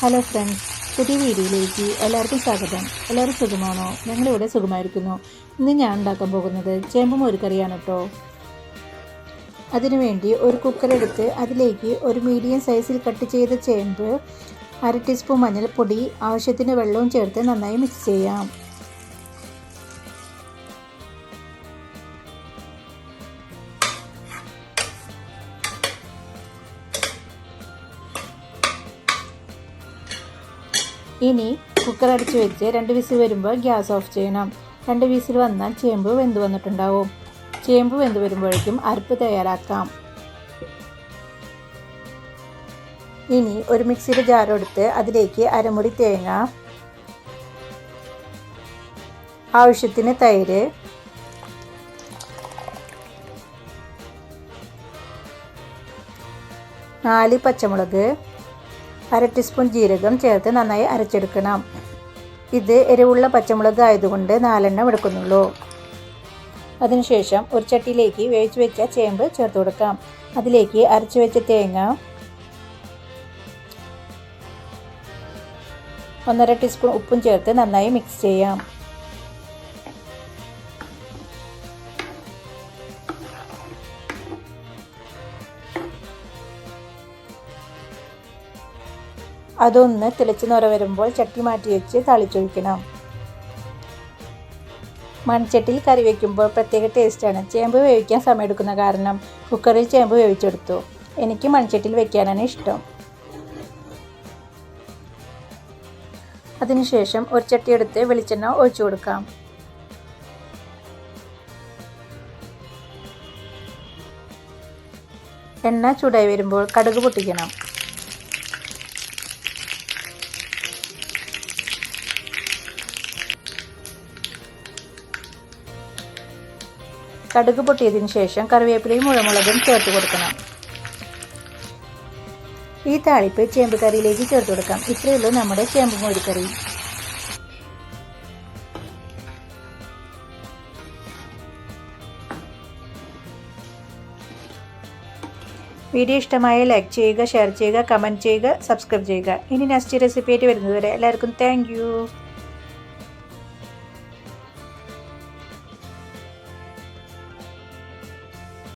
Hello friends, പുതിയ വീഡിയോയിലേക്ക് എല്ലാവർക്കും സ്വാഗതം. എല്ലാവരും സുഖമാണോ? ഞങ്ങളിവിടെ സുഖമായിരിക്കുന്നു. ഇന്ന് ഞാൻ ഉണ്ടാക്കാൻ പോകുന്നത് ചേമ്പ് മോരുകറിയാണ് കേട്ടോ. അതിനുവേണ്ടി ഒരു കുക്കർ എടുത്ത് അതിലേക്ക് ഒരു മീഡിയം സൈസിൽ കട്ട് ചെയ്ത ചേമ്പ്, 1/2 ടീസ്പൂൺ മഞ്ഞൾപ്പൊടി, ആവശ്യത്തിന് വെള്ളവും ചേർത്ത് നന്നായി മിക്സ് ചെയ്യാം. ഇനി കുക്കർ അടിച്ച് വെച്ച് 2 വിസിൽ വരുമ്പോൾ ഗ്യാസ് ഓഫ് ചെയ്യണം. 2 വിസിൽ വന്നാൽ ചേമ്പ് വെന്ത് വന്നിട്ടുണ്ടാവും. ചേമ്പ് വെന്ത് വരുമ്പോഴേക്കും അരപ്പ് തയ്യാറാക്കാം. ഇനി ഒരു മിക്സിയുടെ ജാർ എടുത്ത് അതിലേക്ക് അരമുറി തേങ്ങ, ആവശ്യത്തിന് തൈര്, നാല് പച്ചമുളക്, 1/2 ടീസ്പൂൺ ജീരകം ചേർത്ത് നന്നായി അരച്ചെടുക്കണം. ഇത് എരിവുള്ള പച്ചമുളക് ആയതുകൊണ്ട് 4 എണ്ണം എടുക്കുന്നുള്ളൂ. അതിനുശേഷം ഒരു ചട്ടിയിലേക്ക് വേവിച്ച് വെച്ച ചേമ്പ് ചേർത്ത് കൊടുക്കാം. അതിലേക്ക് അരച്ചു വെച്ച തേങ്ങ, 1/2 ടീസ്പൂൺ ഉപ്പും ചേർത്ത് നന്നായി മിക്സ് ചെയ്യാം. അതൊന്ന് തിളച്ച് നുര വരുമ്പോൾ ചട്ടി മാറ്റി വെച്ച് തളിച്ചൊഴിക്കണം. മൺചട്ടിയിൽ കറി വയ്ക്കുമ്പോൾ പ്രത്യേക ടേസ്റ്റാണ്. ചേമ്പ് വേവിക്കാൻ സമയമെടുക്കുന്ന കാരണം കുക്കറിൽ ചേമ്പ് വേവിച്ചെടുത്തു. എനിക്ക് മൺചട്ടിയിൽ വെക്കാനാണ് ഇഷ്ടം. അതിനുശേഷം ഒരു ചട്ടി എടുത്ത് വെളിച്ചെണ്ണ ഒഴിച്ചു കൊടുക്കാം. എണ്ണ ചൂടായി വരുമ്പോൾ കടുക് പൊട്ടിക്കണം. കടുക് പൊട്ടിയതിന് ശേഷം കറിവേപ്പിലയും മുളകും ചേർത്ത് കൊടുക്കണം. ഈ താളിപ്പ് ചേമ്പ് കറിയിലേക്ക് ചേർത്ത് കൊടുക്കാം. ഇത്രയേ ഉള്ളൂ നമ്മുടെ ചേമ്പ് മോരുകറി. വീഡിയോ ഇഷ്ടമായ ലൈക്ക് ചെയ്യുക, ഷെയർ ചെയ്യുക, കമൻറ്റ് ചെയ്യുക, സബ്സ്ക്രൈബ് ചെയ്യുക. ഇനി നെക്സ്റ്റ് റെസിപ്പി ആയിട്ട് വരുന്നതുവരെ എല്ലാവർക്കും താങ്ക് യു.